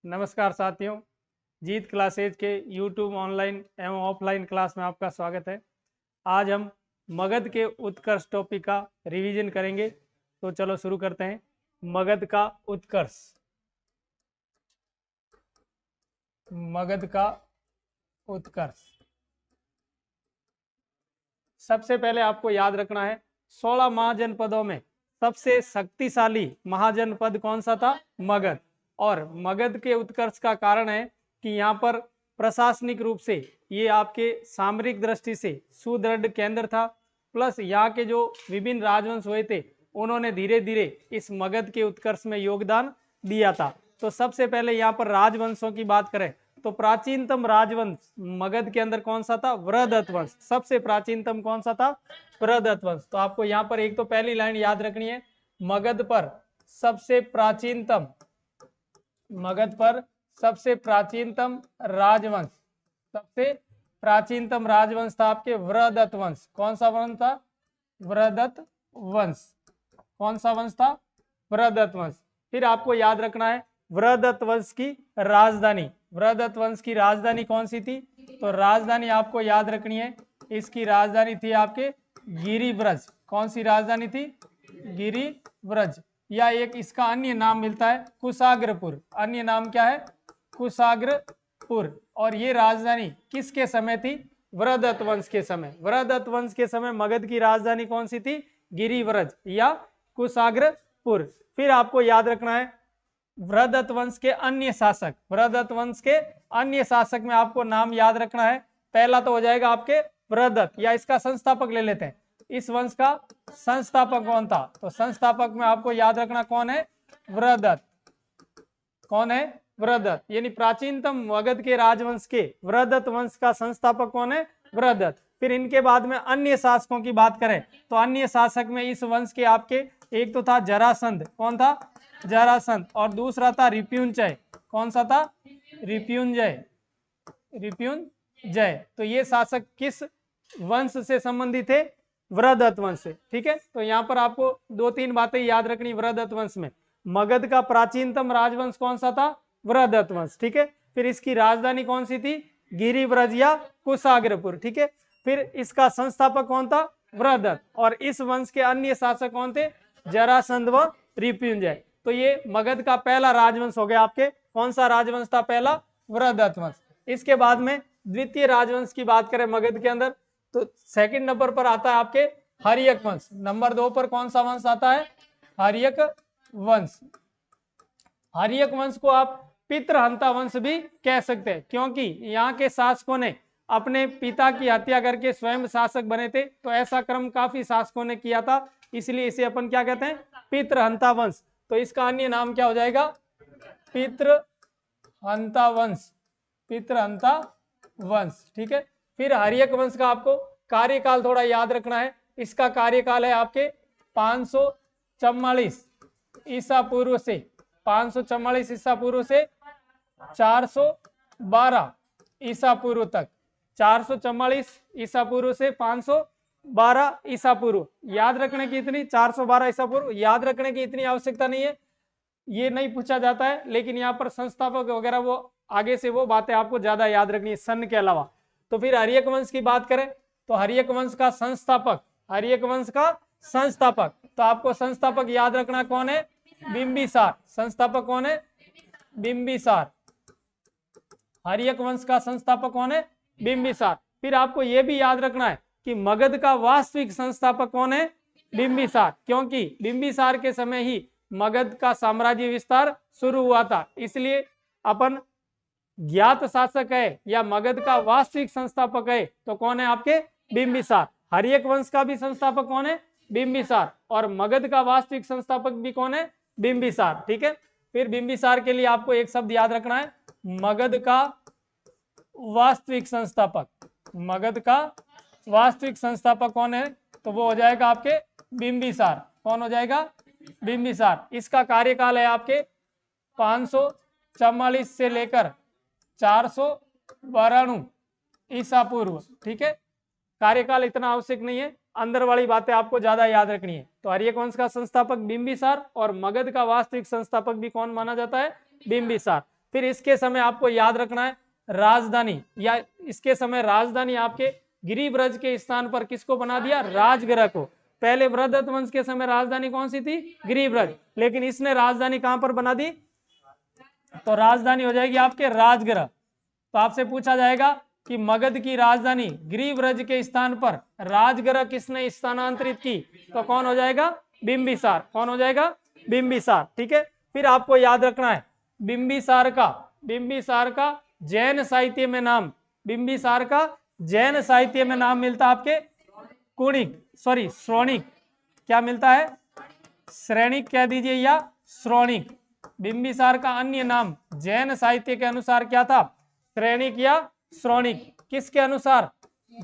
नमस्कार साथियों, जीत क्लासेज के यूट्यूब ऑनलाइन एवं ऑफलाइन क्लास में आपका स्वागत है। आज हम मगध के उत्कर्ष टॉपिक का रिवीजन करेंगे। तो चलो शुरू करते हैं। मगध का उत्कर्ष। मगध का उत्कर्ष सबसे पहले आपको याद रखना है 16 महाजनपदों में सबसे शक्तिशाली महाजनपद कौन सा था? मगध। और मगध के उत्कर्ष का कारण है कि यहाँ पर प्रशासनिक रूप से ये आपके सामरिक दृष्टि से सुदृढ़ केंद्र था। प्लस यहाँ के जो विभिन्न राजवंश हुए थे उन्होंने धीरे धीरे इस मगध के उत्कर्ष में योगदान दिया था। तो सबसे पहले यहाँ पर राजवंशों की बात करें तो प्राचीनतम राजवंश मगध के अंदर कौन सा था? वृहदत्त वंश। सबसे प्राचीनतम कौन सा था? वृहदत्त वंश। तो आपको यहाँ पर एक तो पहली लाइन याद रखनी है, मगध पर सबसे प्राचीनतम राजवंश, सबसे प्राचीनतम राजवंश था आपके वृहदत्त वंश। कौन सा वंश था? वृहदत्त वंश। कौन सा वंश था? वृहदत्त वंश। फिर आपको याद रखना है वृहदत्त वंश की राजधानी। वृहदत्त वंश की राजधानी कौन सी थी? तो राजधानी आपको याद रखनी है, इसकी राजधानी थी आपके गिरिव्रज। कौन सी राजधानी थी? गिरिव्रज। या एक इसका अन्य नाम मिलता है कुशाग्रपुर। अन्य नाम क्या है? कुशाग्रपुर। और ये राजधानी किसके समय थी? वृहदत्त वंश के समय। वृहदत्त वंश के समय मगध की राजधानी कौन सी थी? गिरिव्रज या कुशाग्रपुर। फिर आपको याद रखना है वृहदत्त वंश के अन्य शासक। वृहदत्त वंश के अन्य शासक में आपको नाम याद रखना है। पहला तो हो जाएगा आपके वृहदत्त, या इसका संस्थापक ले लेते हैं। इस वंश का संस्थापक कौन था? तो संस्थापक में आपको याद रखना कौन है? वृहदत्त। कौन है? वृहदत्त। यानी प्राचीनतम मगध के राजवंश के वृहदत्त वंश का संस्थापक कौन है? वृहदत्त। फिर इनके बाद में अन्य शासकों की बात करें तो अन्य शासक में इस वंश के आपके एक तो था जरासंध। कौन था? जरासंध। और दूसरा था रिपुंजय। कौन सा था? रिपुंजय। रिपुंजय। तो ये शासक किस वंश से संबंधित थे? वृहदत्त वंश से। ठीक है, तो यहाँ पर आपको दो तीन बातें याद रखनी। वृहदत्त वंश में मगध का प्राचीनतम राजवंश कौन सा था? वृहदत्त वंश। ठीक है, फिर इसकी राजधानी कौन सी थी? गिरिव्रज या कुशाग्रपुर। ठीक है, फिर इसका संस्थापक कौन था? वृहदत्त। और इस वंश के अन्य शासक कौन थे? जरासंध व रिपुंजय। तो ये मगध का पहला राजवंश हो गया आपके। कौन सा राजवंश था पहला? वृहदत्त वंश। इसके बाद में द्वितीय राजवंश की बात करें मगध के अंदर तो सेकंड नंबर पर आता है आपके हर्यक वंश। नंबर 2 पर कौन सा वंश आता है? हर्यक वंश। हर्यक वंश को आप पितृहंता वंश भी कह सकते हैं, क्योंकि यहाँ के शासकों ने अपने पिता की हत्या करके स्वयं शासक बने थे। तो ऐसा क्रम काफी शासकों ने किया था, इसलिए इसे अपन क्या कहते हैं? पितृहंता वंश। तो इसका अन्य नाम क्या हो जाएगा? पितृहंता वंश। पितृहंता वंश। ठीक है, फिर हर्यक वंश का आपको कार्यकाल थोड़ा याद रखना है। इसका कार्यकाल है आपके 544 ईसा पूर्व से 544 ईसा पूर्व से 412 ईसा पूर्व तक। 444 ईसा पूर्व से 512 ईसा पूर्व। याद रखने की इतनी 412 ईसा पूर्व याद रखने की इतनी आवश्यकता नहीं है, ये नहीं पूछा जाता है। लेकिन यहाँ पर संस्थापक वगैरह वो आगे से वो बातें आपको ज्यादा याद रखनी है सन के अलावा। तो फिर हर्यक वंश की बात करें तो हर्यक वंश का संस्थापक, हर्यक वंश का संस्थापक, तो आपको संस्थापक याद रखना कौन है? बिंबिसार। संस्थापक कौन है? बिंबिसार। हर्यक वंश का संस्थापक कौन है? बिंबिसार। फिर आपको यह भी याद रखना है कि मगध का वास्तविक संस्थापक कौन है? बिंबिसार, क्योंकि बिंबिसार के समय ही मगध का साम्राज्य विस्तार शुरू हुआ था। इसलिए अपन ज्ञात शासक है या मगध का वास्तविक संस्थापक है तो कौन है आपके? बिंबिसार। हर्यक वंश का भी संस्थापक कौन है? बिंबिसार। और मगध का वास्तविक संस्थापक भी कौन है? बिंबिसार। ठीक है, फिर बिंबिसार के लिए आपको एक शब्द याद रखना है, मगध का वास्तविक संस्थापक। मगध का वास्तविक संस्थापक कौन है? तो वो हो जाएगा आपके बिंबिसार। कौन हो जाएगा? बिंबिसार। इसका कार्यकाल है आपके 544 से लेकर 492 ईसा पूर्व। ठीक है, कार्यकाल इतना आवश्यक नहीं है, अंदर वाली बातें आपको ज्यादा याद रखनी है। तो हर्यक वंश का संस्थापक बिंबिसार और मगध का वास्तविक संस्थापक भी कौन माना जाता है? बिंबिसार। फिर इसके समय आपको याद रखना है राजधानी, या इसके समय राजधानी आपके गिरिब्रज के स्थान पर किसको बना दिया, राजगृह को। पहले वृहदत्त वंश के समय राजधानी कौन सी थी, गिरिब्रज, लेकिन इसने राजधानी कहां पर बना दी, तो राजधानी हो जाएगी आपके राजगृह। तो आपसे पूछा जाएगा कि मगध की राजधानी गिरिब्रज के स्थान पर राजगृह किसने स्थानांतरित की, तो कौन हो जाएगा, बिंबिसार। कौन हो जाएगा, बिंबिसार। ठीक है, फिर आपको याद रखना है बिंबिसार का जैन साहित्य में नाम, बिंबिसार का जैन साहित्य में नाम मिलता है आपके श्रोणिक। क्या मिलता है, श्रेणिक कह दीजिए या श्रोणिक। बिंबिसार का अन्य नाम जैन साहित्य के अनुसार क्या था, श्रेणिक या श्रोणिक। किसके अनुसार,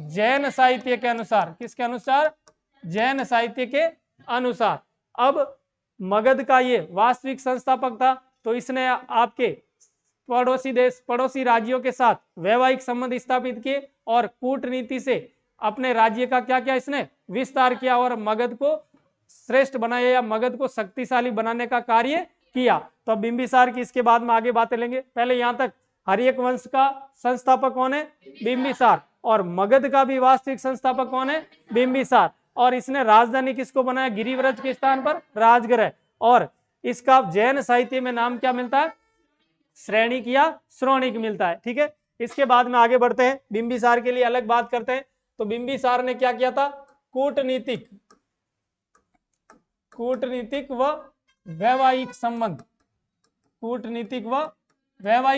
जैन साहित्य के अनुसार। किसके अनुसार, जैन साहित्य के अनुसार। अब मगध का ये वास्तविक संस्थापक था, तो इसने आपके पड़ोसी देश, पड़ोसी राज्यों के साथ वैवाहिक संबंध स्थापित किए और कूटनीति से अपने राज्य का क्या क्या इसने विस्तार किया और मगध को श्रेष्ठ बनाया या मगध को शक्तिशाली बनाने का कार्य किया। तो बिंबिसार की इसके बाद में आगे बातें लेंगे। पहले यहां तक हर्यक वंश का संस्थापक कौन है, बिंबिसार, और मगध का भी वास्तविक संस्थापक कौन है, बिंबिसार। और इसने राजधानी किसको बनाया, गिरिव्रज के स्थान पर राजगृह। और इसका जैन साहित्य में नाम क्या मिलता है, श्रेणिक या श्रोणिक मिलता है। ठीक है, इसके बाद में आगे बढ़ते हैं, बिंबिसार के लिए अलग बात करते हैं। तो बिंबिसार ने क्या किया था, कूटनीतिक व वैवाहिक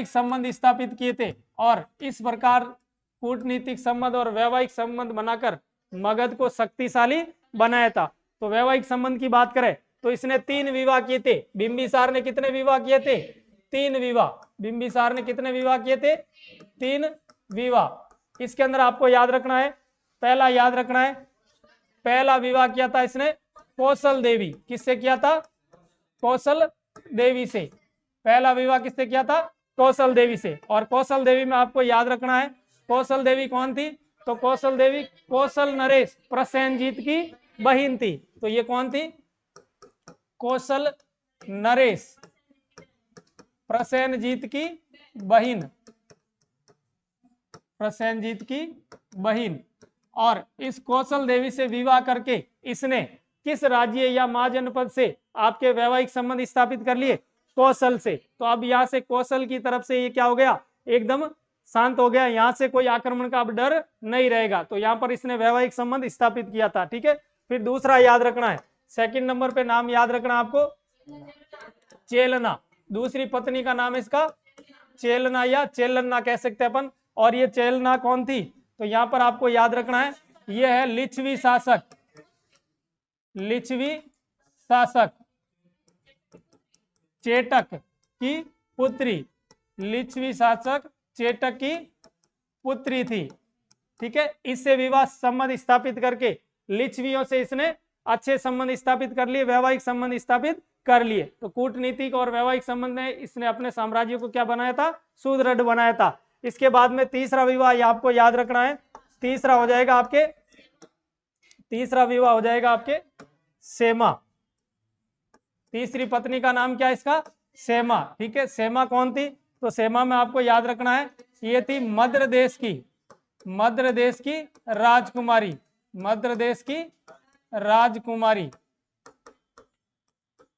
संबंध स्थापित किए थे। और इस प्रकार कूटनीतिक संबंध और वैवाहिक संबंध बनाकर मगध को शक्तिशाली बनाया था। तो वैवाहिक संबंध की बात करें तो इसने 3 विवाह किए थे। बिंबिसार ने कितने विवाह किए थे, 3 विवाह। बिंबिसार ने कितने विवाह किए थे, 3 विवाह। इसके अंदर आपको याद रखना है, पहला विवाह किया था इसने कौशल देवी। किससे किया था, कौशल देवी से। पहला विवाह किससे किया था, कौशल देवी से। और कौशल देवी में आपको याद रखना है कौशल देवी कौन थी, तो कौशल देवी कौशल नरेश प्रसेनजीत की बहन थी। तो ये कौन थी, कौशल नरेश प्रसेनजीत की बहन। और इस कौशल देवी से विवाह करके इसने किस राज्य या महाजनपद से आपके वैवाहिक संबंध स्थापित कर लिए, कौशल से। तो अब यहाँ से कौशल की तरफ से ये क्या हो गया, एकदम शांत हो गया, यहाँ से कोई आक्रमण का अब डर नहीं रहेगा। तो यहाँ पर इसने वैवाहिक संबंध स्थापित किया था। ठीक है, फिर दूसरा याद रखना है, सेकंड नंबर पे नाम याद रखना आपको, चेलना। दूसरी पत्नी का नाम इसका चेलना या चेलन्ना कह सकते हैं अपन। और ये चेलना कौन थी, तो यहाँ पर आपको याद रखना है ये है लिच्छवी शासक चेटक की पुत्री। लिच्छवी शासक चेटक की पुत्री थी। ठीक है, इससे विवाह संबंध स्थापित करके लिच्छवियों से इसने अच्छे संबंध स्थापित कर लिए, वैवाहिक संबंध स्थापित कर लिए। तो कूटनीतिक और वैवाहिक संबंध ने इसने अपने साम्राज्य को क्या बनाया था, सुदृढ़ बनाया था। इसके बाद में तीसरा विवाह आपको याद रखना है, तीसरा विवाह हो जाएगा आपके सेमा। तीसरी पत्नी का नाम क्या है इसका, सेमा। ठीक है, सेमा कौन थी, तो सेमा में आपको याद रखना है ये थी मद्र देश की राजकुमारी।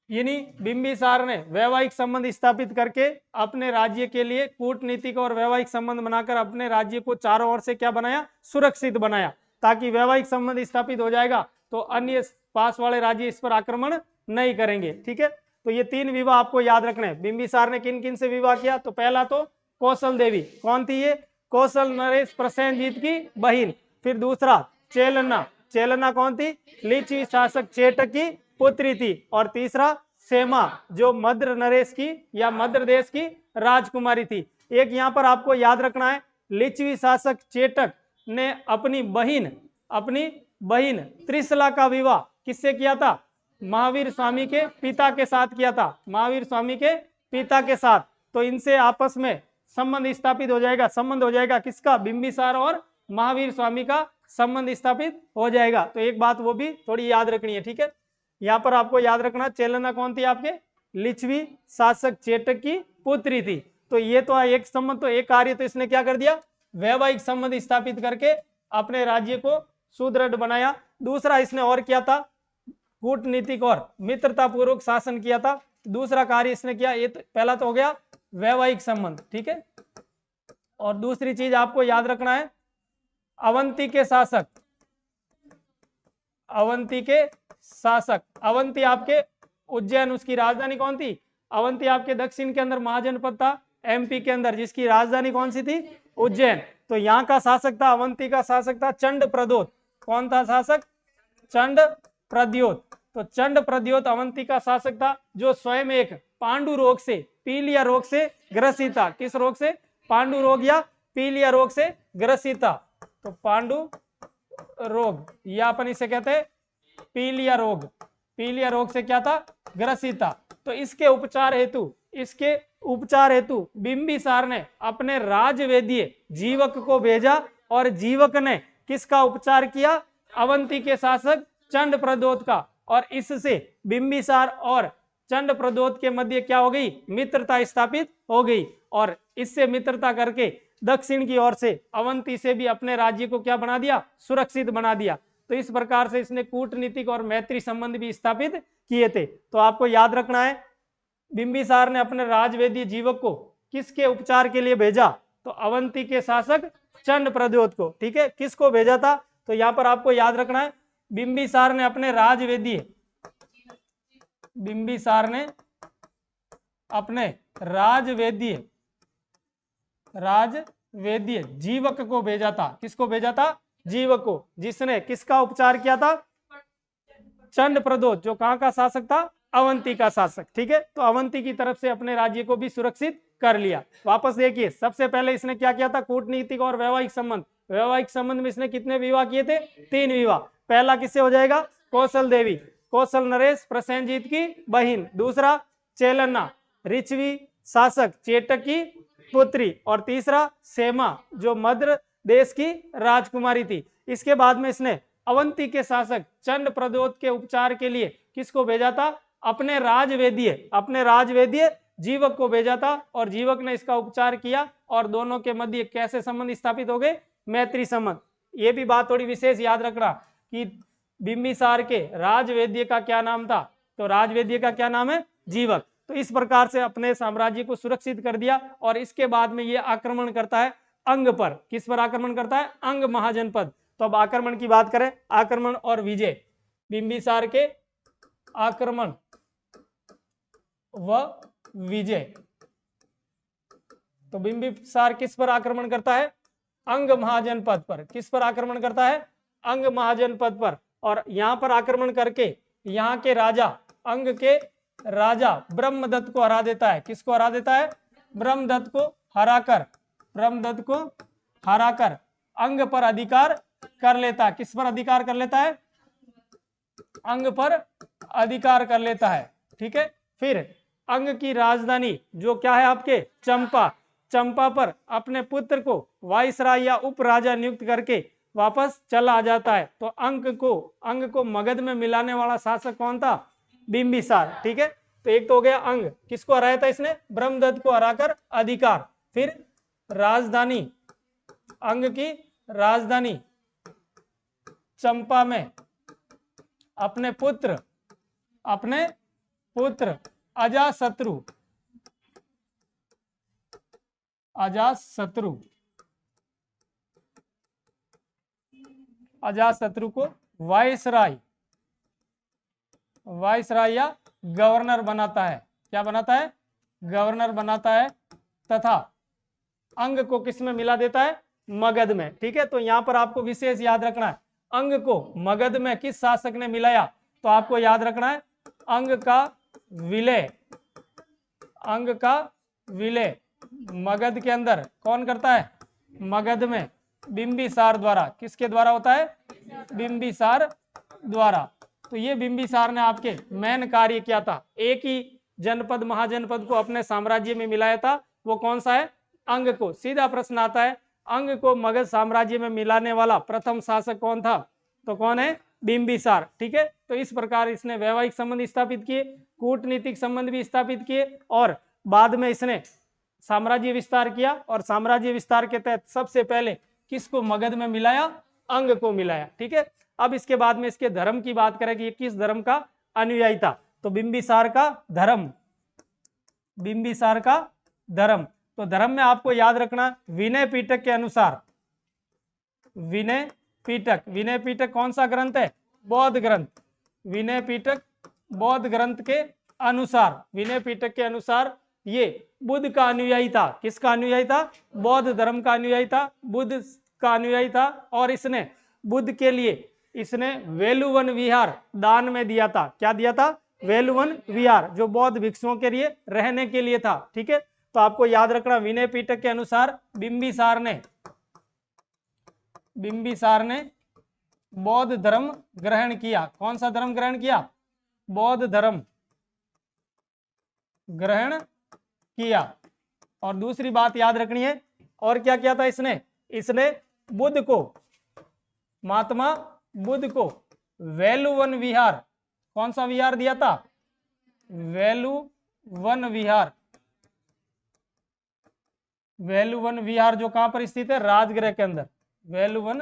यानी बिंबिसार ने वैवाहिक संबंध स्थापित करके अपने राज्य के लिए कूटनीतिक और वैवाहिक संबंध बनाकर अपने राज्य को चारों ओर से क्या बनाया, सुरक्षित बनाया, ताकि वैवाहिक संबंध स्थापित हो जाएगा तो अन्य पास वाले राज्य इस पर आक्रमण नहीं करेंगे। ठीक है, तो ये 3 विवाह आपको याद रखने हैं। बिंबिसार ने किन किन से विवाह किया, तो पहला तो कौशल देवी, कौन थी ये, कौशल नरेश प्रसेनजीत की बहन। फिर दूसरा चेलना कौन थी, लिच्छवी शासक चेटक की पुत्री थी। और तीसरा सेमा, जो मद्र नरेश की या मद्र देश की राजकुमारी थी। एक यहाँ पर आपको याद रखना है, लिच्छवी शासक चेटक ने अपनी बहन त्रिशला का विवाह किससे किया था, महावीर स्वामी के पिता के साथ किया था, महावीर स्वामी के पिता के साथ। तो इनसे आपस में संबंध स्थापित हो जाएगा, किसका, बिंबिसार और महावीर स्वामी का संबंध स्थापित हो जाएगा। तो एक बात वो भी थोड़ी याद रखनी है। ठीक है, यहाँ पर आपको याद रखना चेलना कौन थी, आपके लिच्छवी शासक चेटक की पुत्री थी। तो ये तो एक संबंध, तो एक कार्य, तो इसने क्या कर दिया, वैवाहिक संबंध स्थापित करके अपने राज्य को सुदृढ़ बनाया। दूसरा इसने और किया था, कूटनीतिक और मित्रतापूर्वक शासन किया था। दूसरा कार्य इसने किया, ये तो पहला तो हो गया वैवाहिक संबंध, ठीक है। और दूसरी चीज आपको याद रखना है, अवंती के शासक, अवंती के शासक, अवंती आपके उज्जैन, उसकी राजधानी कौन थी, अवंती आपके दक्षिण के अंदर महाजनपद था, एमपी के अंदर, जिसकी राजधानी कौन सी थी, उज्जैन। तो यहाँ का शासक था, अवंती का शासक था चंड प्रद्योत। कौन था शासक, चंड प्रद्योत। तो चंड प्रद्योत अवंती का शासक था, जो स्वयं एक पांडु रोग से, पीलिया रोग से ग्रसित था। किस रोग से, पांडु रोग या पीलिया रोग से ग्रसित था। तो पांडु रोग, या अपन इसे कहते हैं पीलिया रोग, पीलिया रोग से क्या था, ग्रसित था। तो इसके उपचार हेतु बिंबिसार ने अपने राजवेदीय जीवक को भेजा, और जीवक ने किसका उपचार किया, अवंती के शासक चंड प्रद्योत का। और इससे बिंबिसार और चंड प्रद्योत के मध्य क्या हो गई, मित्रता स्थापित हो गई। और इससे मित्रता करके दक्षिण की ओर से अवंती से भी अपने राज्य को क्या बना दिया, सुरक्षित बना दिया। तो इस प्रकार से इसने कूटनीतिक और मैत्री संबंध भी स्थापित किए थे। तो आपको याद रखना है, बिंबिसार ने अपने राजवेदीय जीवक को किसके उपचार के लिए भेजा, तो अवंती के शासक चंड प्रद्योत को, ठीक है। किसको भेजा था, तो यहां पर आपको याद रखना है, बिंबिसार ने अपने राजवेदीय, बिंबिसार ने अपने राजवेदीय जीवक को भेजा था। किसको भेजा था, जीवक को, जिसने किसका उपचार किया था, चंड प्रद्योत, जो कहां का शासक था, अवंती का शासक, ठीक है। तो अवंती की तरफ से अपने राज्य को भी सुरक्षित कर लिया। वापस देखिए, सबसे पहले इसने क्या किया था, कूटनीतिक और वैवाहिक संबंध। वैवाहिक संबंध में इसने कितने विवाह किए थे, 3 विवाह। पहला किससे हो जाएगा, कौशल देवी, कौशल नरेश प्रसेनजीत की बहन। दूसरा चेलन्ना, रिचवी शासक चेटक की पुत्री। और तीसरा सेमा, जो मध्य देश की राजकुमारी थी। इसके बाद में इसने अवंती के शासक चंड प्रद्योत के उपचार के लिए किसको भेजा था, अपने राजवेदीय जीवक को भेजा था। और जीवक ने इसका उपचार किया, और दोनों के मध्य कैसे संबंध स्थापित हो गए, मैत्री संबंध। ये भी बात थोड़ी विशेष याद रखना कि बिंबिसार के राजवेद्य का क्या नाम था, तो राजवेद्य का क्या नाम है, जीवक। तो इस प्रकार से अपने साम्राज्य को सुरक्षित कर दिया। और इसके बाद में ये आक्रमण करता है अंग पर। किस पर आक्रमण करता है, अंग महाजनपद। तो अब आक्रमण की बात करें, आक्रमण और विजय, बिंबिसार के आक्रमण व विजय। तो बिंबिसार किस पर आक्रमण करता है, अंग महाजनपद पर। किस पर आक्रमण करता है, अंग महाजनपद पर। और यहां पर आक्रमण करके यहाँ के राजा, अंग के राजा ब्रह्मदत्त को हरा देता है। किसको हरा देता है, ब्रह्मदत्त को हराकर अंग पर अधिकार कर लेता है। किस पर अधिकार कर लेता है, अंग पर अधिकार कर लेता है, ठीक है। फिर अंग की राजधानी जो क्या है आपके, चंपा पर अपने पुत्र को वाइसराय या उपराजा नियुक्त करके वापस चला आ जाता है। तो अंग को मगध में मिलाने वाला शासक कौन था, बिंबिसार, ठीक है। तो एक तो हो गया अंग, किसको हराया था इसने, ब्रह्मदत्त को हराकर अधिकार। फिर राजधानी, अंग की राजधानी चंपा में अपने पुत्र अजातशत्रु को वाइसराय या गवर्नर बनाता है। क्या बनाता है, गवर्नर बनाता है। तथा अंग को किस में मिला देता है, मगध में, ठीक है। तो यहां पर आपको विशेष याद रखना है, अंग को मगध में किस शासक ने मिलाया, तो आपको याद रखना है अंग का विलय मगध के अंदर कौन करता है, मगध में बिंबिसार द्वारा। किसके द्वारा होता है, बिंबिसार द्वारा। तो ये बिंबिसार ने आपके मेन कार्य किया था, एक ही जनपद महाजनपद को अपने साम्राज्य में मिलाया था। वो कौन सा है, अंग को। सीधा प्रश्न आता है, अंग को मगध साम्राज्य में मिलाने वाला प्रथम शासक कौन था, तो कौन है, बिंबिसार, ठीक है। तो इस प्रकार इसने वैवाहिक संबंध स्थापित किए, कूटनीतिक संबंध भी स्थापित किए, और बाद में इसने साम्राज्य विस्तार किया और साम्राज्य विस्तार के तहत सबसे पहले किसको मगध में मिलाया? अंग को मिलाया। ठीक है, अब इसके बाद में इसके धर्म की बात करें कि ये किस धर्म का अनुयायी था, तो बिंबिसार का धर्म, बिंबिसार का धर्म। तो धर्म में आपको याद रखना विनय पिटक के अनुसार, विनय पिटक, विनय पिटक कौन सा ग्रंथ है? बौद्ध ग्रंथ। विनय पिटक बौद्ध ग्रंथ के अनुसार, विनय पिटक के अनुसार ये बुद्ध का अनुयायी था। किसका अनुयायी था? बौद्ध धर्म का अनुयायी था, बुद्ध का अनुयायी था। और इसने बुद्ध के लिए इसने वेलुवन विहार दान में दिया था। क्या दिया था? वेलुवन विहार, जो बौद्ध भिक्षुओं के लिए रहने के लिए था। ठीक है, तो आपको याद रखना विनय पिटक के अनुसार बिंबिसार ने बौद्ध धर्म ग्रहण किया। कौन सा धर्म ग्रहण किया? बौद्ध धर्म ग्रहण किया। और दूसरी बात याद रखनी है, और क्या किया था इसने? इसने बुद्ध को, महात्मा बुद्ध को वेलुवन विहार, कौन सा विहार दिया था? वेलुवन विहार। वेलुवन विहार जो कहां पर स्थित है? राजगृह के अंदर। वेलुवन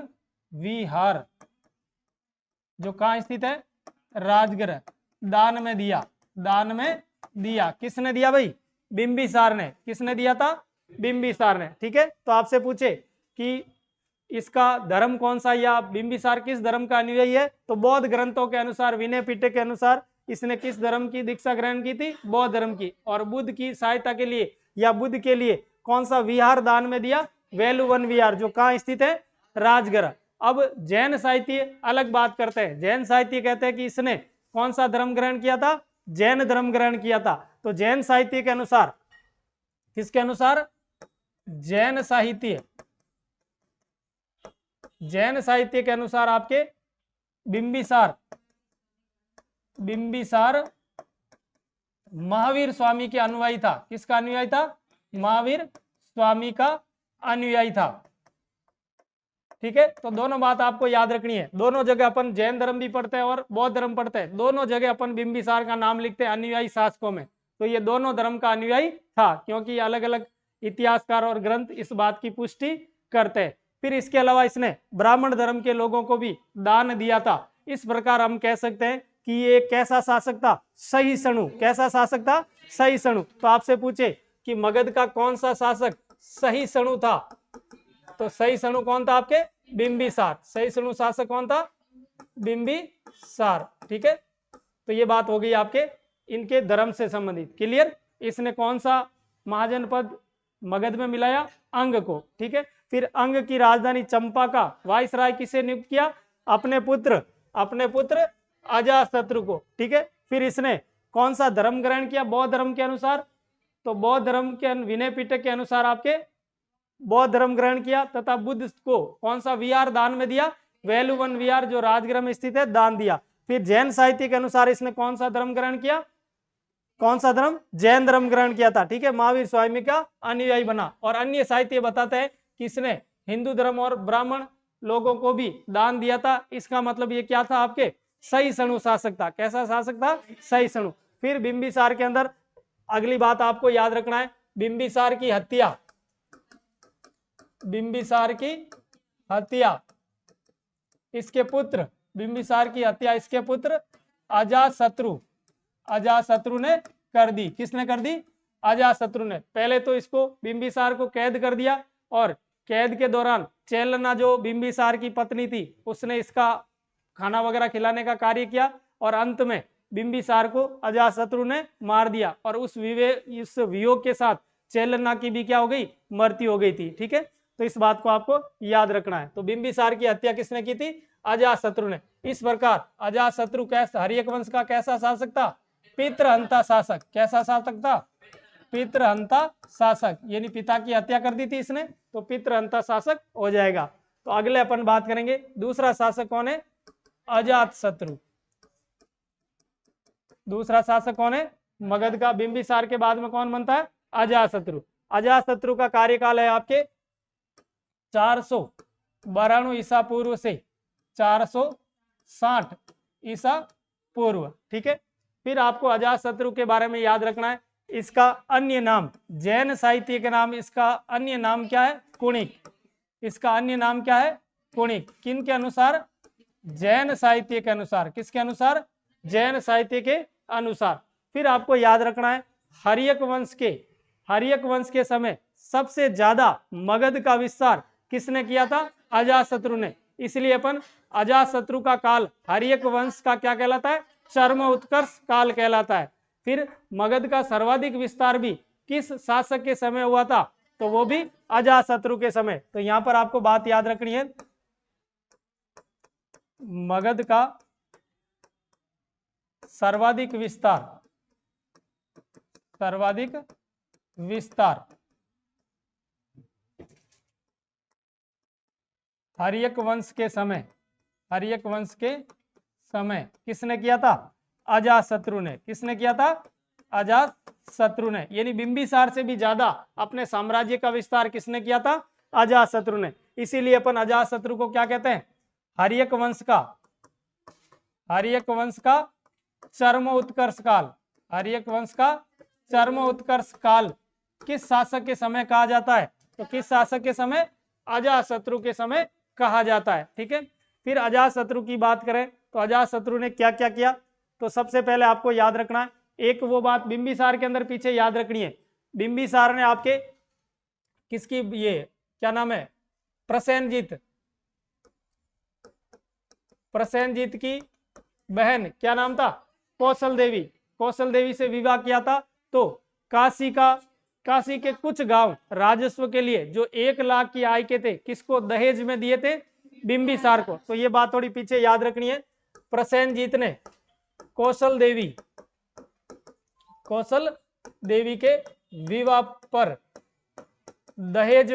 विहार जो कहां स्थित है? राजगृह। दान में दिया, दान में दिया। किसने दिया भाई? बिंबिसार ने। किसने दिया था? बिंबिसार ने। ठीक है, तो आपसे पूछे कि इसका धर्म कौन सा, या बिंबिसार किस धर्म का अनुयायी है, तो बौद्ध ग्रंथों के अनुसार, विनय पिटक के अनुसार इसने किस धर्म की दीक्षा ग्रहण की थी? बौद्ध धर्म की। और बुद्ध की सहायता के लिए या बुद्ध के लिए कौन सा विहार दान में दिया? वेलुवन विहार, जो कहाँ स्थित है? राजगृह। अब जैन साहित्य अलग बात करते हैं। जैन साहित्य कहते हैं कि इसने कौन सा धर्म ग्रहण किया था? जैन धर्म ग्रहण किया था। तो जैन साहित्य के अनुसार, किसके अनुसार? जैन साहित्य, जैन साहित्य के अनुसार आपके बिंबिसार महावीर स्वामी के अनुयायी था। किसका अनुयायी था? महावीर स्वामी का अनुयायी था। ठीक है, तो दोनों बात आपको याद रखनी है। दोनों जगह अपन जैन धर्म भी पढ़ते हैं और बौद्ध धर्म पढ़ते हैं, दोनों जगह अपन बिंबिसार का नाम लिखते हैं अनुयायी शासकों में। तो ये दोनों धर्म का अनुयायी था, क्योंकि अलग अलग इतिहासकार और ग्रंथ इस बात की पुष्टि करते हैं। फिर इसके अलावा इसने ब्राह्मण धर्म के लोगों को भी दान दिया था। इस प्रकार हम कह सकते हैं कि ये कैसा शासक था? सहिष्णु। कैसा शासक था? सहिष्णु। तो आपसे पूछे कि मगध का कौन सा शासक सहिष्णु था, तो सहिष्णु कौन था? आपके बिंबिसार। सहिष्णु शासक कौन था? बिंबिसार। ठीक है, तो ये बात हो गई आपके इनके धर्म से संबंधित। क्लियर? इसने कौन सा महाजनपद मगध में मिलाया? अंग को। ठीक है, फिर अंग की राजधानी चंपा का वाइसराय किसे नियुक्त किया? अपने पुत्र अजातशत्रु को। ठीक है, फिर इसने कौन सा धर्म ग्रहण किया? बौद्ध धर्म के अनुसार। तो बौद्ध धर्म के विनय पिटक के अनुसार आपके बौद्ध धर्म ग्रहण किया, तथा बुद्ध को कौन सा विहार दान में दिया? वेलुवन विहार, जो राजगृह में स्थित है, दान दिया। फिर जैन साहित्य के अनुसार इसने कौन सा धर्म ग्रहण किया? कौन सा धर्म? जैन धर्म ग्रहण किया था। ठीक है, महावीर स्वामी का अनुयायी बना। और अन्य साहित्य बताते हैं कि इसने हिंदू धर्म और ब्राह्मण लोगों को भी दान दिया था। इसका मतलब ये क्या था? आपके सहिष्णु शासक था। कैसा शासक था? सहिष्णु। फिर बिंबिसार के अंदर अगली बात आपको याद रखना है, बिंबिसार की हत्या, बिंबिसार की हत्या इसके पुत्र, बिंबिसार की हत्या इसके पुत्र अजातशत्रु ने कर दी। किसने कर दी? अजातशत्रु ने। पहले तो इसको बिंबिसार को कैद कर दिया, और कैद के दौरान चेलना जो बिंबिसार की पत्नी थी, उसने इसका खाना वगैरह खिलाने का कार्य किया, और अंत में बिंबिसार को अजातशत्रु ने मार दिया। और उस वियोग के साथ चेलना की भी क्या हो गई? मृत्यु हो गई थी। ठीक है, तो इस बात को आपको याद रखना है। तो बिंबिसार की हत्या किसने की थी? अजातशत्रु ने। इस प्रकार अजातशत्रु कैसा, हर्यक वंश का कैसा शासक था? पितृहंता शासक। कैसा शासक था? पितृहंता शासक, यानी पिता की हत्या कर दी थी इसने, तो पितृहंता शासक हो जाएगा। तो अगले अपन बात करेंगे दूसरा शासक कौन है? अजातशत्रु। दूसरा शासक कौन है? मगध का बिंबिसार के बाद में कौन बनता है? अजातशत्रु। अजातशत्रु का कार्यकाल है आपके 492 ईसा पूर्व से 460 ईसा पूर्व। ठीक है, फिर आपको अजातशत्रु के बारे में याद रखना है, इसका अन्य नाम, जैन साहित्य के नाम, इसका अन्य नाम क्या है? कुणिक। इसका अन्य नाम क्या है? कुणिक। किन के अनुसार? जैन साहित्य के अनुसार। किसके अनुसार? जैन साहित्य के अनुसार। फिर आपको याद रखना है, हर्यक वंश के समय सबसे ज्यादा मगध का विस्तार किसने किया था? अजातशत्रु ने। इसलिए अपन अजातशत्रु का काल हर्यक वंश का क्या कहलाता है? चरम उत्कर्ष काल कहलाता है। फिर मगध का सर्वाधिक विस्तार भी किस शासक के समय हुआ था? तो वो भी अजातशत्रु के समय। तो यहां पर आपको बात याद रखनी है, मगध का सर्वाधिक विस्तार हर्यक वंश के समय किसने किया था? अजातशत्रु ने। किसने किया था? अजातशत्रु ने। यानी बिंबिसार से भी ज्यादा अपने साम्राज्य का विस्तार किसने किया था? अजातशत्रु ने। इसीलिए अपन अजातशत्रु को क्या कहते हैं? हर्यक वंश का चरम उत्कर्ष काल। हर्यक वंश का चरम उत्कर्ष काल किस शासक के समय कहा जाता है? तो किस शासक के समय? अजातशत्रु के समय कहा जाता है। ठीक है। फिर अजातशत्रु की बात करें तो अजातशत्रु ने क्या क्या किया? तो सबसे पहले आपको याद रखना है, एक वो बात बिंबिसार के अंदर पीछे याद रखनी है। बिंबिसार ने आपके किसकी, ये क्या नाम है, प्रसेनजीत की बहन क्या नाम था? कौशल देवी से विवाह किया था। तो काशी के कुछ गांव राजस्व के लिए जो 1 लाख की आय के थे, किसको दहेज में दिए थे? बिंबिसार को। तो ये बात थोड़ी पीछे याद रखनी है। प्रसेनजीत ने कौशल देवी के विवाह पर दहेज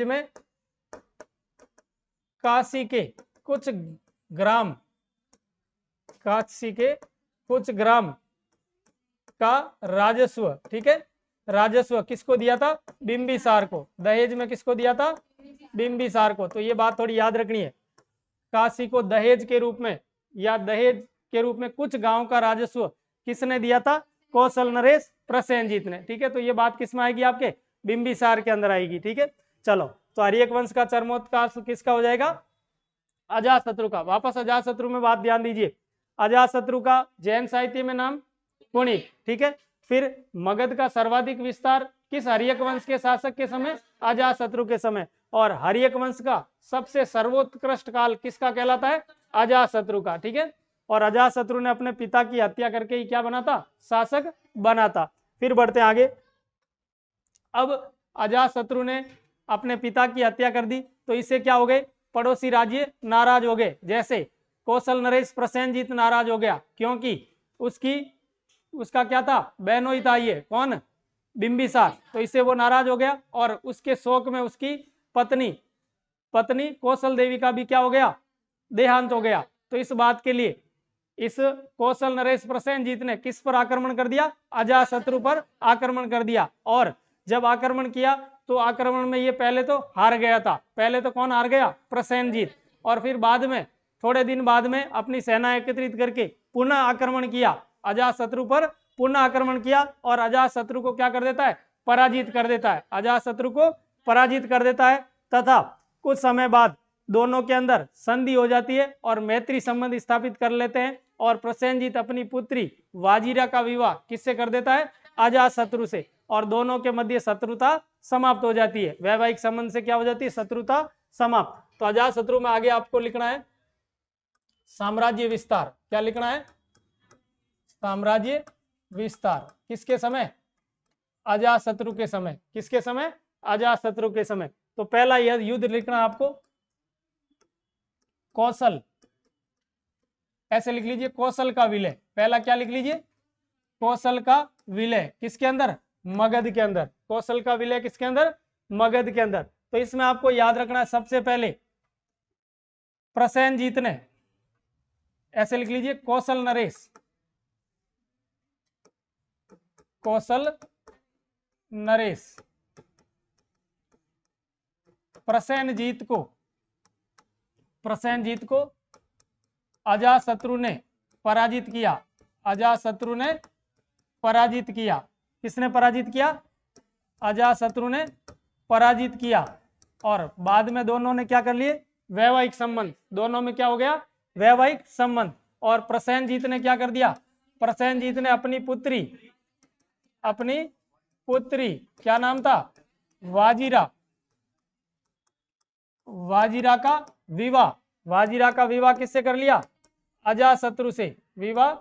में काशी के कुछ ग्राम का राजस्व, ठीक है, राजस्व किसको दिया था? बिंबिसार को। दहेज में किसको दिया था? बिंबिसार को। तो ये बात थोड़ी याद रखनी है। काशी को दहेज के रूप में कुछ गांव का राजस्व किसने दिया था? कौशल नरेश प्रसेनजीत ने। ठीक है। तो ये बात किसमें आएगी? आपके बिंबिसार के अंदर आएगी। ठीक है। चलो, तो हर्यक वंश का चरमोत्कर्ष किसका हो जाएगा? अजातशत्रु का। वापस अजातशत्रु में बात ध्यान दीजिए। अजातशत्रु का जैन साहित्य में नाम कुणिक। ठीक है। फिर मगध का सर्वाधिक विस्तार किस हर्यक वंश के शासक के समय? अजातशत्रु के समय। और हर्यक वंश का सबसे सर्वोत्कृष्ट काल किसका कहलाता है? अजातशत्रु का। ठीक है। और अजातशत्रु ने अपने पिता की हत्या करके ही क्या बना था? शासक बना था। फिर बढ़ते आगे। अब अजातशत्रु ने अपने पिता की हत्या कर दी, तो इससे क्या हो गए? पड़ोसी राज्य नाराज हो गए। जैसे कौशल नरेश प्रसेनजीत नाराज हो गया, क्योंकि उसका क्या था? बहनोई था। ये कौन? बिंबिसार। तो इससे वो नाराज हो गया, और उसके शोक में उसकी पत्नी कौशल देवी का भी क्या हो गया? देहांत हो गया। तो इस बात के लिए इस कौशल नरेश प्रसेनजीत ने किस पर आक्रमण कर दिया? अजातशत्रु पर आक्रमण कर दिया। और जब आक्रमण किया तो आक्रमण में ये पहले तो हार गया था। पहले तो कौन हार गया? प्रसेनजीत। और फिर बाद में, थोड़े दिन बाद में, अपनी सेना एकत्रित करके पुनः आक्रमण किया, अजातशत्रु पर पुनः आक्रमण किया, और अजातशत्रु को क्या कर देता है? पराजित कर देता है। अजातशत्रु को पराजित कर देता है। तथा कुछ समय बाद दोनों के अंदर संधि हो जाती है और मैत्री संबंध स्थापित कर लेते हैं। और प्रसेनजीत अपनी पुत्री वाजिरा का विवाह किससे कर देता है? अजातशत्रु से। और दोनों के मध्य शत्रुता समाप्त हो जाती है। वैवाहिक संबंध से क्या हो जाती है? शत्रुता समाप्त। तो अजातशत्रु में आगे आपको लिखना है साम्राज्य विस्तार। क्या लिखना है? साम्राज्य विस्तार। किसके समय? अजातशत्रु के समय। किसके समय? अजातशत्रु के समय। तो पहला यह युद्ध लिखना आपको कौशल, ऐसे लिख लीजिए, कौशल का विलय। पहला क्या लिख लीजिए? कौशल का विलय। किसके अंदर? मगध के अंदर। कौशल का विलय किसके अंदर? मगध के अंदर। तो इसमें आपको याद रखना है, सबसे पहले प्रसेनजीत ने, ऐसे लिख लीजिए, कौशल नरेश प्रसेनजीत को अजातशत्रु ने पराजित किया। अजातशत्रु ने पराजित किया। किसने पराजित किया? अजातशत्रु ने पराजित किया। और बाद में दोनों ने क्या कर लिए? वैवाहिक संबंध। दोनों में क्या हो गया? वैवाहिक संबंध। और प्रसेनजीत ने क्या कर दिया? प्रसेनजीत ने अपनी पुत्री क्या नाम था? वाजिरा। वाजिरा का विवाह किससे कर लिया? अजातशत्रु से। विवाह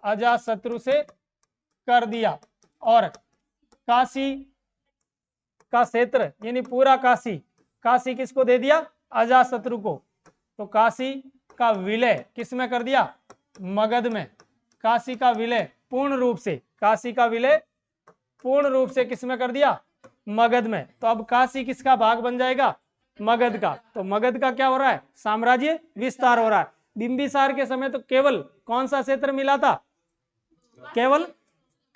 अजातशत्रु से कर दिया। और काशी का क्षेत्र यानी पूरा काशी किसको दे दिया? अजातशत्रु को। तो काशी का विलय किस में कर दिया? मगध में। काशी का विलय पूर्ण रूप से किस में कर दिया? मगध में। तो अब काशी किसका भाग बन जाएगा? मगध का। तो मगध का क्या हो रहा है? साम्राज्य विस्तार हो रहा है। बिंबिसार के समय तो केवल कौन सा क्षेत्र मिला था? केवल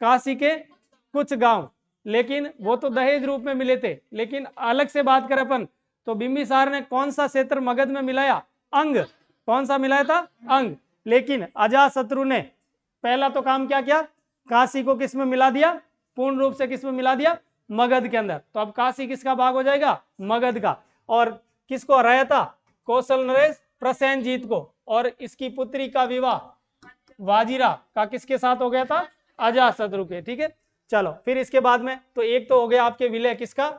काशी के कुछ गांव, लेकिन वो तो दहेज रूप में मिले थे। लेकिन अलग से बात करें अपन तो बिंबिसार ने कौन सा क्षेत्र मगध में मिलाया? अंग। कौन सा मिलाया था? अंग। लेकिन अजातशत्रु ने पहला तो काम क्या किया? काशी को किस में मिला दिया? पूर्ण रूप से किस में मिला दिया? मगध के अंदर। तो अब काशी किसका भाग हो जाएगा? मगध का। और किसको हराया था? कौशल नरेश प्रसेनजीत को। और इसकी पुत्री का विवाह वाजिरा का किसके साथ हो गया था? अजातशत्रु के। ठीक है, चलो फिर इसके बाद में तो एक तो हो गया आपके विलय किसका?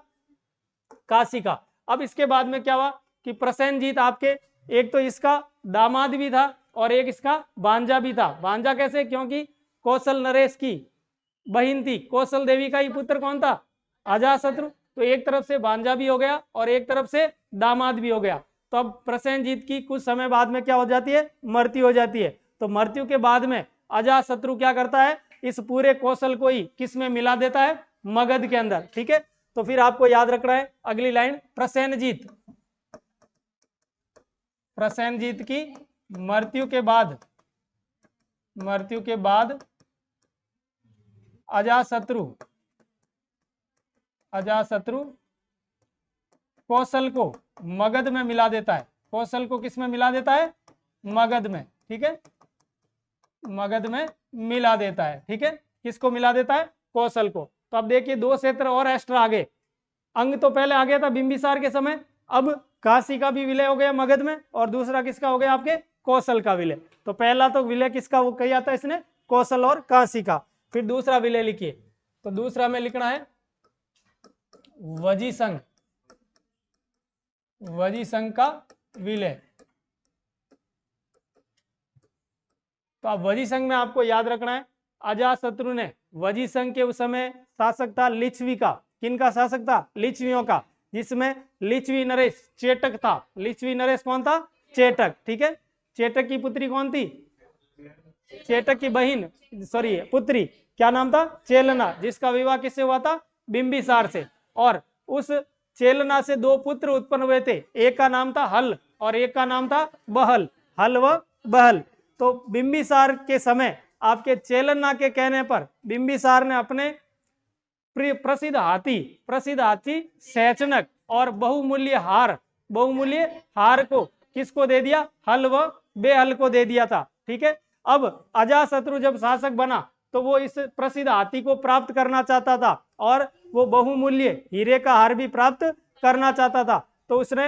काशी का। अब इसके बाद में क्या हुआ कि प्रसेनजीत आपके एक तो इसका दामाद भी था और एक इसका भांजा भी था। भांजा कैसे? क्योंकि कौशल नरेश की बहन थी। कौशल देवी का ही पुत्र कौन था? अजातशत्रु। तो एक तरफ से भांजा भी हो गया और एक तरफ से दामाद भी हो गया। तो अब प्रसेनजीत की कुछ समय बाद में क्या हो जाती है? मृत्यु हो जाती है। तो मृत्यु के बाद में अजातशत्रु क्या करता है? इस पूरे कौशल को ही किस में मिला देता है? मगध के अंदर। ठीक है, तो फिर आपको याद रखना है अगली लाइन, प्रसेनजीत की मृत्यु के बाद अजातशत्रु कौशल को मगध में मिला देता है। कौशल को किस में मिला देता है? मगध में। ठीक है, मगध में मिला देता है। ठीक है, किसको मिला देता है? कौशल को। तो अब देखिए दो क्षेत्र और एक्स्ट्रा आगे। अंग तो पहले आ गया था बिंबिसार के समय, अब काशी का भी विलय हो गया मगध में, और दूसरा किसका हो गया? आपके कौशल का विलय। तो पहला तो विलय किसका वो किया था इसने? कौशल और काशी का। फिर दूसरा विलय लिखिए। तो दूसरा में लिखना है वजीसंघ का विलय। तो अब वजीसंघ में आपको याद रखना है अजातशत्रु ने वजीसंघ के उस समय शासक था लिच्छवी का। किनका शासक था? लिच्छवियों का, जिसमें लिच्छवी नरेश चेटक था। लिच्छवी नरेश कौन था? चेटक। ठीक है, चेटक की पुत्री कौन थी? चेटक की बहन पुत्री क्या नाम था? चेलना, जिसका विवाह किससे हुआ था? बिंबिसार से। और उस चेलना से दो पुत्र उत्पन्न हुए थे, एक का नाम था हल और एक का नाम था बहल। हल व बहल। तो बिंबिसार के समय आपके चेलना के कहने पर बिंबिसार ने अपने प्रसिद्ध हाथी सैचनक और बहुमूल्य हार को किसको दे दिया? हल व बेहल को दे दिया था। ठीक है, अब अजातशत्रु जब शासक बना तो वो इस प्रसिद्ध हाथी को प्राप्त करना चाहता था और वो बहुमूल्य हीरे का हार भी प्राप्त करना चाहता था। तो उसने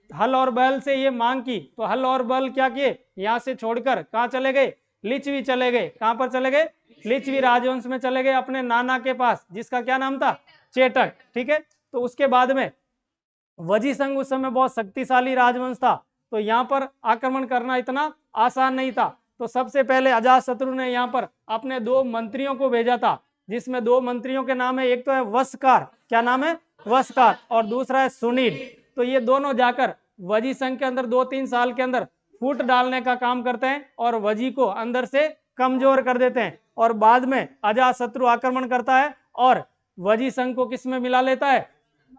हल और बैल से ये मांग की। तो हल और बैल क्या किए? यहाँ से छोड़कर कहाँ चले गए? लिच्छवी चले गए। कहाँ पर चले गए? लिच्छवी राजवंश में चले गए, अपने नाना के पास, जिसका क्या नाम था? चेटक। ठीक है, तो उसके बाद में वजीसंघ उस समय बहुत शक्तिशाली राजवंश था, तो यहाँ पर आक्रमण करना इतना आसान नहीं था। तो सबसे पहले अजातशत्रु ने यहाँ पर अपने दो मंत्रियों को भेजा था, जिसमें दो मंत्रियों के नाम है, एक तो है वस्कार। क्या नाम है? वस्कार। और दूसरा है सुनील। तो ये दोनों जाकर वजीसंघ के अंदर 2-3 साल के अंदर फूट डालने का काम करते हैं और वजी को अंदर से कमजोर कर देते हैं। और बाद में अजातशत्रु आक्रमण करता है और वजीसंघ को किस में मिला लेता है?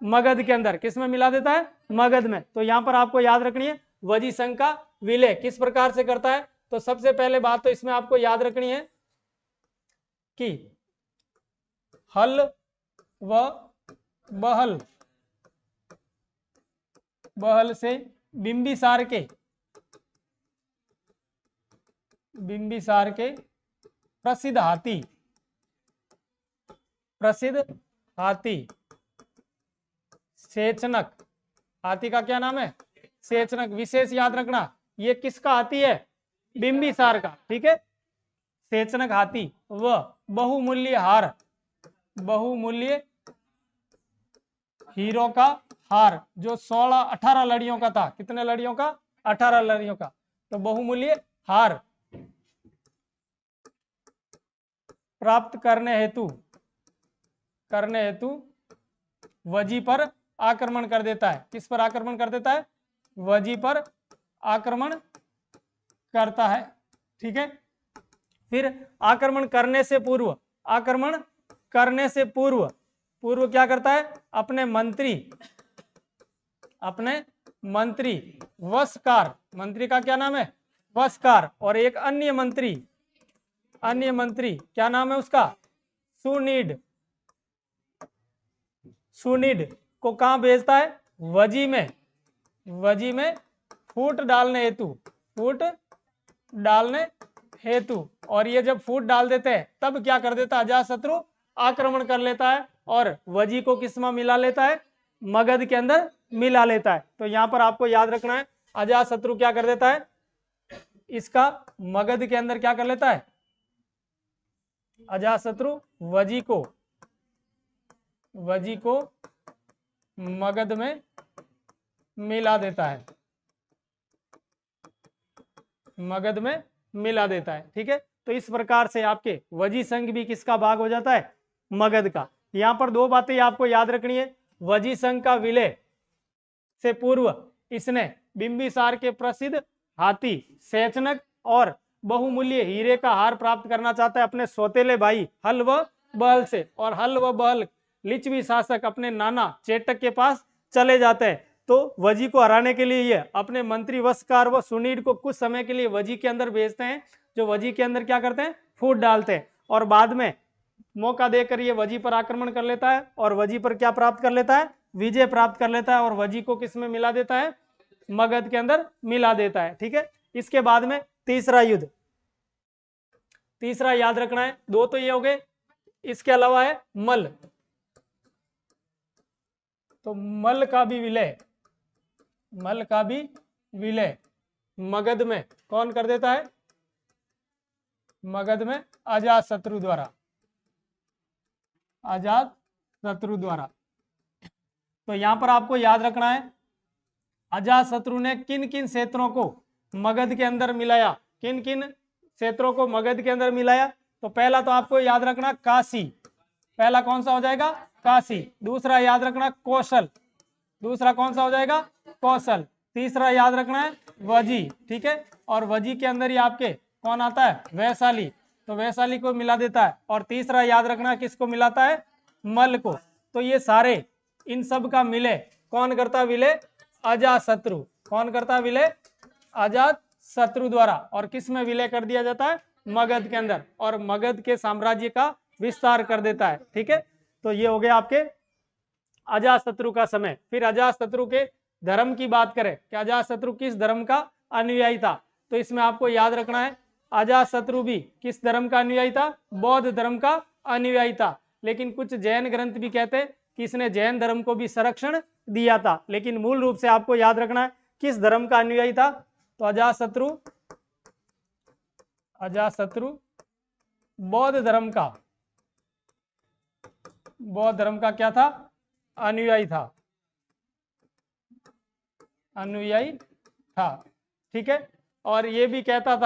मगध के अंदर। किस में मिला देता है? मगध में। तो यहां पर आपको याद रखनी है वजीसंघ का विलय किस प्रकार से करता है। तो सबसे पहले बात तो इसमें आपको याद रखनी है कि हल व बहल से बिंबिसार के प्रसिद्ध हाथी, प्रसिद्ध हाथी सेचनक, हाथी का क्या नाम है? सेचनक। विशेष याद रखना, ये किसका हाथी है? बिंबिसार का, ठीक है। सेचनक हाथी व बहुमूल्य हार, बहुमूल्य हीरो का हार, जो 18 लड़ियों का था। कितने लड़ियों का? 18 लड़ियों का। तो बहुमूल्य हार प्राप्त करने हेतु वजी पर आक्रमण कर देता है। किस पर आक्रमण कर देता है? वजी पर आक्रमण करता है, ठीक है। फिर आक्रमण करने से पूर्व, आक्रमण करने से पूर्व, पूर्व क्या करता है? अपने मंत्री वस्कार, मंत्री का क्या नाम है? वस्कार, और एक अन्य मंत्री क्या नाम है उसका? सुनीड, सुनीड को कहां भेजता है? वजी में, वजी में फूट डालने हेतु। और ये जब फूट डाल देते हैं तब क्या कर देता है? अजातशत्रु आक्रमण कर लेता है और वजी को किसमें मिला लेता है? मगध के अंदर मिला लेता है। तो यहां पर आपको याद रखना है, अजातशत्रु क्या कर देता है? इसका मगध के अंदर क्या कर लेता है? अजातशत्रु वजी को मगध में मिला देता है, मगध में मिला देता है, ठीक है। तो इस प्रकार से आपके वजी संघ भी किसका भाग हो जाता है? मगध का। यहां पर दो बातें आपको याद रखनी है। वजी संघ का विलय से पूर्व इसने बिंबिसार के प्रसिद्ध हाथी सेचनक और बहुमूल्य हीरे का हार प्राप्त करना चाहता है अपने सौतेले भाई हल व बहल से। और हल व बहल लिच्छवी शासक अपने नाना चेटक के पास चले जाते हैं। तो वजी को हराने के लिए ये अपने मंत्री वस्कार व सुनीड को कुछ समय के लिए वजी के अंदर भेजते हैं, जो वजी के अंदर क्या करते हैं? फूट डालते हैं। और बाद में मौका देकर ये वजी पर आक्रमण कर लेता है और वजी पर क्या प्राप्त कर लेता है? विजय प्राप्त कर लेता है और वजी को किस में मिला देता है? मगध के अंदर मिला देता है, ठीक है। इसके बाद में तीसरा युद्ध, तीसरा याद रखना है, दो तो ये हो गए, इसके अलावा है मल। तो मल का भी विलय मगध में कौन कर देता है? मगध में अजातशत्रु द्वारा, अजातशत्रु द्वारा। तो यहां पर आपको याद रखना है, अजातशत्रु ने किन किन क्षेत्रों को मगध के अंदर मिलाया? किन किन क्षेत्रों को मगध के अंदर मिलाया? तो पहला तो आपको याद रखना काशी, पहला कौन सा हो जाएगा? काशी। दूसरा याद रखना कौशल, दूसरा कौन सा हो जाएगा? कौशल। तीसरा याद रखना है वजी, ठीक है। और वजी के अंदर ही आपके कौन आता है? वैशाली, तो वैशाली को मिला देता है। और तीसरा याद रखना किसको मिलाता है? मल को। तो ये सारे, इन सब का मिले कौन करता है? विलय अजातशत्रु। कौन करता है विलय? अजातशत्रु द्वारा। और किस में विलय कर दिया जाता है? मगध के अंदर। और मगध के साम्राज्य का विस्तार कर देता है, ठीक है। तो ये हो गया आपके अजातशत्रु का समय। फिर अजातशत्रु के धर्म की बात करें कि अजातशत्रु किस धर्म का अनुयायी था, तो इसमें आपको याद रखना है अजातशत्रु भी किस धर्म का अनुयायी था? बौद्ध धर्म का अनुयायी था। लेकिन कुछ जैन ग्रंथ भी कहते हैं कि इसने जैन धर्म को भी संरक्षण दिया था। लेकिन मूल रूप से आपको याद रखना है किस धर्म का अनुयायी था? तो अजातशत्रु बौद्ध धर्म का क्या था? अनुयायी था, अनुयायी था, ठीक है। और ये भी कहता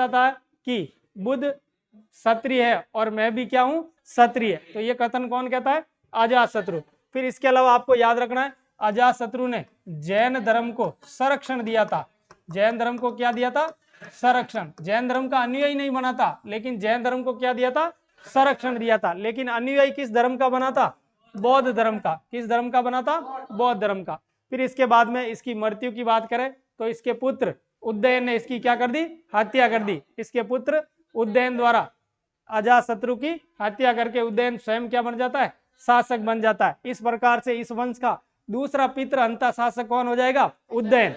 था कि बुद्ध क्षत्रिय है और मैं भी क्या हूं? क्षत्रिय। तो ये कथन कौन कहता है? अजातशत्रु। फिर इसके अलावा आपको याद रखना है अजातशत्रु ने जैन धर्म को संरक्षण दिया था। जैन धर्म को क्या दिया था? संरक्षण। जैन धर्म का अनुयायी नहीं बना था, लेकिन जैन धर्म को क्या दिया था? संरक्षण दिया था। लेकिन अनुयायी किस धर्म का बना था? बौद्ध धर्म का। किस धर्म का बना था? बौद्ध धर्म का। फिर इसके बाद में इसकी मृत्यु की बात करें तो इसके पुत्र उदयन ने इसकी क्या कर दी? हत्या कर दी। इसके पुत्र उदयन द्वारा अजातशत्रु की हत्या करके उदयन स्वयं क्या बन जाता है? शासक बन जाता है। इस प्रकार से इस वंश का दूसरा पितृहंता शासक कौन हो जाएगा? उदयन।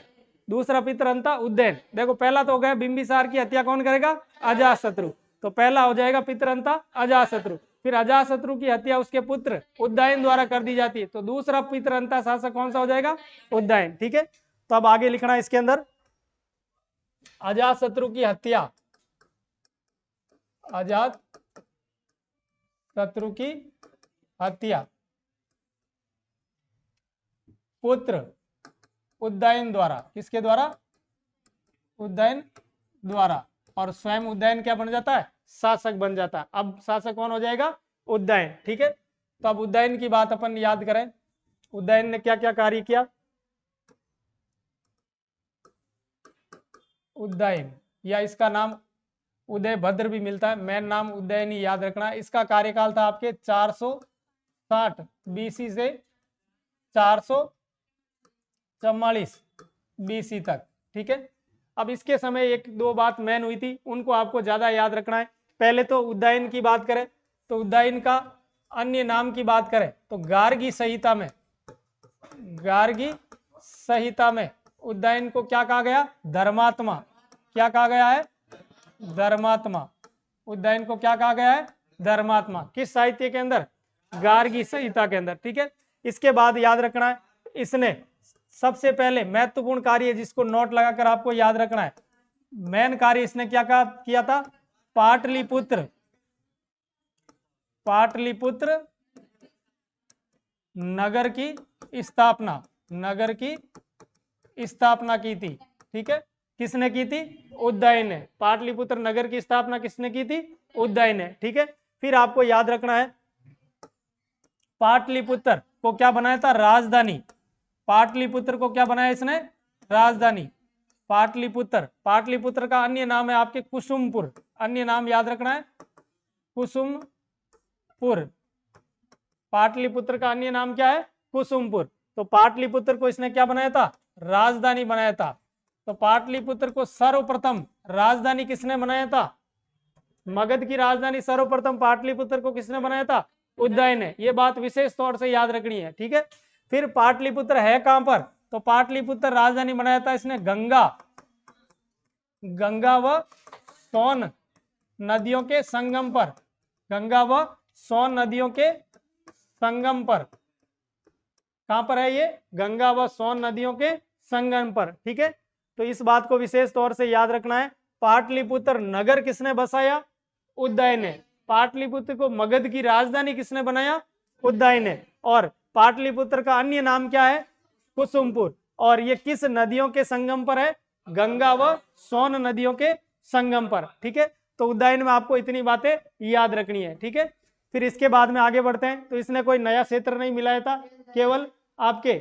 दूसरा पितृहंता उदयन। देखो पहला तो हो गया बिंबिसार की हत्या कौन करेगा? अजातशत्रु। तो पहला हो जाएगा पितरंता अजातशत्रु। फिर अजातशत्रु की हत्या उसके पुत्र उदयन द्वारा कर दी जाती है, तो दूसरा पितरंता शासक कौन सा हो जाएगा? उदयन। ठीक है, तो अब आगे लिखना है इसके अंदर, अजातशत्रु की हत्या, अजातशत्रु की हत्या पुत्र उदयन द्वारा, किसके द्वारा? उदयन द्वारा, और स्वयं उदयन क्या बन जाता है? शासक बन जाता है। अब शासक कौन हो जाएगा? उदयन। ठीक है, तो अब उदयन की बात अपन याद करें, उदयन ने क्या क्या कार्य किया? उदयन, या इसका नाम उदय भद्र भी मिलता है, मेन नाम उदयन ही याद रखना। इसका कार्यकाल था आपके 460 बीसी से 444 बीसी तक। ठीक है, अब इसके समय एक दो बात मेन हुई थी, उनको आपको ज्यादा याद रखना है। पहले तो उदयन की बात करें तो उदयन का अन्य नाम की बात करें तो गार्गी संहिता में, गार्गी संहिता में उदयन को क्या कहा गया? धर्मात्मा। क्या कहा गया है? धर्मात्मा। उदयन को क्या कहा गया है? धर्मात्मा। किस साहित्य के अंदर? गार्गी संहिता के अंदर। ठीक है, इसके बाद याद रखना है, इसने सबसे पहले महत्वपूर्ण कार्य जिसको नोट लगाकर आपको याद रखना है, मेन कार्य इसने क्या किया था? पाटलिपुत्र, पाटलिपुत्र नगर की स्थापना, नगर की स्थापना की थी। ठीक है, किसने की थी? उदयन ने। पाटलिपुत्र नगर की स्थापना किसने की थी? उदयन ने। ठीक है, फिर आपको याद रखना है, पाटलिपुत्र को क्या बनाया था? राजधानी। पाटलिपुत्र को क्या बनाया इसने? राजधानी। पाटलिपुत्र, पाटलिपुत्र का अन्य नाम है आपके कुसुमपुर, अन्य नाम याद रखना है, कुसुमपुर। पाटलिपुत्र का अन्य नाम क्या है? कुसुमपुर। तो पाटलिपुत्र को इसने क्या बनाया था? राजधानी बनाया था। तो पाटलिपुत्र को सर्वप्रथम राजधानी किसने बनाया था? मगध की राजधानी सर्वप्रथम पाटलिपुत्र को किसने बनाया था? उदयन ने। ये बात विशेष तौर से याद रखनी है। ठीक है, फिर पाटलिपुत्र है कहां पर? तो पाटलिपुत्र राजधानी बनाया था इसने गंगा, गंगा व सोन नदियों के संगम पर, गंगा व सोन नदियों के संगम पर। कहां पर है ये? गंगा व सोन नदियों के संगम पर। ठीक है, तो इस बात को विशेष तौर से याद रखना है। पाटलिपुत्र नगर किसने बसाया? उदयन ने। पाटलिपुत्र को मगध की राजधानी किसने बनाया? उदयन ने। और पाटलिपुत्र का अन्य नाम क्या है? कुसुमपुर। और ये किस नदियों के संगम पर है? गंगा व सोन नदियों के संगम पर। ठीक है, तो उदयन में आपको इतनी बातें याद रखनी है। ठीक है, फिर इसके बाद में आगे बढ़ते हैं, तो इसने कोई नया क्षेत्र नहीं मिलाया था, केवल आपके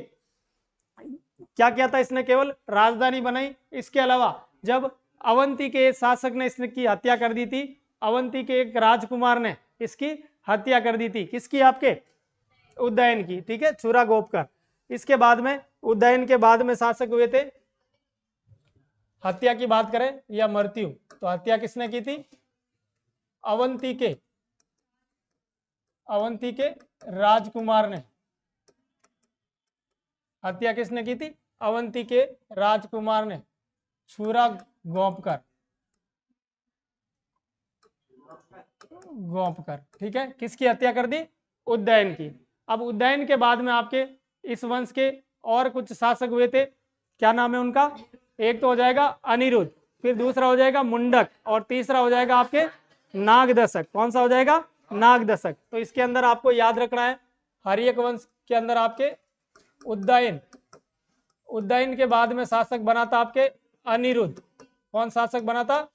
क्या किया था? इसने केवल राजधानी बनाई। इसके अलावा जब अवंती के शासक ने इसकी हत्या कर दी थी, अवंती के एक राजकुमार ने इसकी हत्या कर दी थी, किसकी? आपके उदयन की। ठीक है, छुरा गोपकर। इसके बाद में उदयन के बाद में शासक हुए थे, हत्या की बात करें या मृत्यु, तो हत्या किसने की थी? अवंती के राजकुमार ने। हत्या किसने की थी? अवंती के राजकुमार ने, छुरा गोपकर, गोपकर। ठीक है, किसकी हत्या कर दी? उदयन की। अब उदयन के बाद में आपके इस वंश के और कुछ शासक हुए थे, क्या नाम है उनका? एक तो हो जाएगा अनिरुद्ध, फिर दूसरा हो जाएगा मुंडक, और तीसरा हो जाएगा आपके नागदशक। कौन सा हो जाएगा? नागदशक। तो इसके अंदर आपको याद रखना है, हर्यक वंश के अंदर आपके उदयन, उदयन के बाद में शासक बना था आपके अनिरुद्ध। कौन शासक बना था?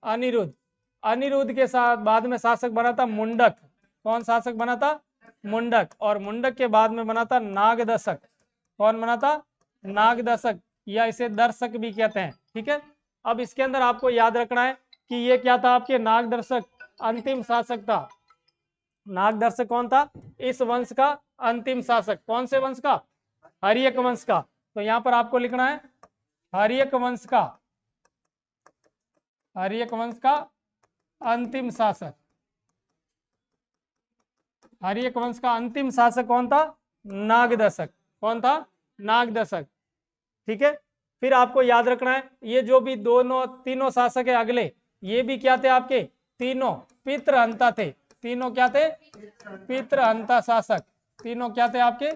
अनिरुद्ध। अनिरुद्ध के साथ बाद में शासक बना था मुंडक। कौन शासक बना था? मुंडक। और मुंडक के बाद में बना था नागदशक। कौन बना था? नागदशक, या इसे दर्शक भी कहते हैं। ठीक है, अब इसके अंदर आपको याद रखना है कि ये क्या था? आपके नागदर्शक अंतिम शासक था। नागदर्शक कौन था? इस वंश का अंतिम शासक। कौन से वंश का? हर्यक वंश का। तो यहां पर आपको लिखना है हर्यक वंश का, हर्यक वंश का अंतिम शासक। हर्यक वंश का अंतिम शासक कौन था? नागदशक। कौन था? नागदशक। ठीक है, फिर आपको याद रखना है, ये जो भी दोनों तीनों शासक है अगले, ये भी क्या थे? आपके तीनों पितृहंता थे। तीनों क्या थे? पितृहंता शासक। तीनों क्या थे आपके?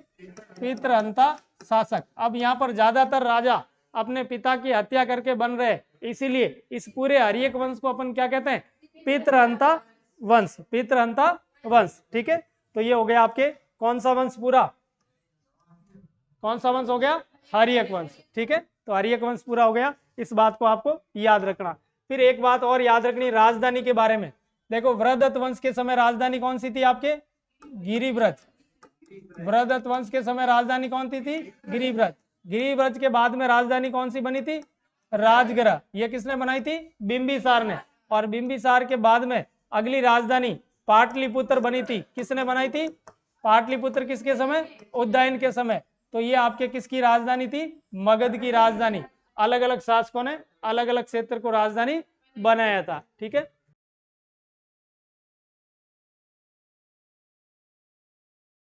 पितृहंता शासक। अब यहाँ पर ज्यादातर राजा अपने पिता की हत्या करके बन रहे, इसीलिए इस पूरे हर्यक वंश को अपन क्या कहते हैं? पितृहंता वंश। पितृहंता वंश। ठीक है, तो ये हो गया आपके कौन सा वंश पूरा? कौन सा वंश हो गया? हर्यक वंश। ठीक है, तो हर्यक वंश पूरा हो गया, इस बात को आपको याद रखना। फिर एक बात और याद रखनी राजधानी के बारे में। देखो वृहदत्त वंश के समय राजधानी कौन सी थी आपके? गिरिव्रत। वृहदत्त वंश के समय राजधानी कौन सी थी? गिरिव्रत। गिरिव्रत के बाद में राजधानी कौन सी बनी थी? राजगृह। ये किसने बनाई थी? बिंबिसार ने। और बिंबिसार के बाद में अगली राजधानी पाटलिपुत्र बनी थी। किसने बनाई थी? पाटलिपुत्र। किसके समय? उदयन के समय। तो ये आपके किसकी राजधानी थी? मगध की राजधानी। अलग अलग शासकों ने अलग अलग क्षेत्र को राजधानी बनाया था। ठीक है,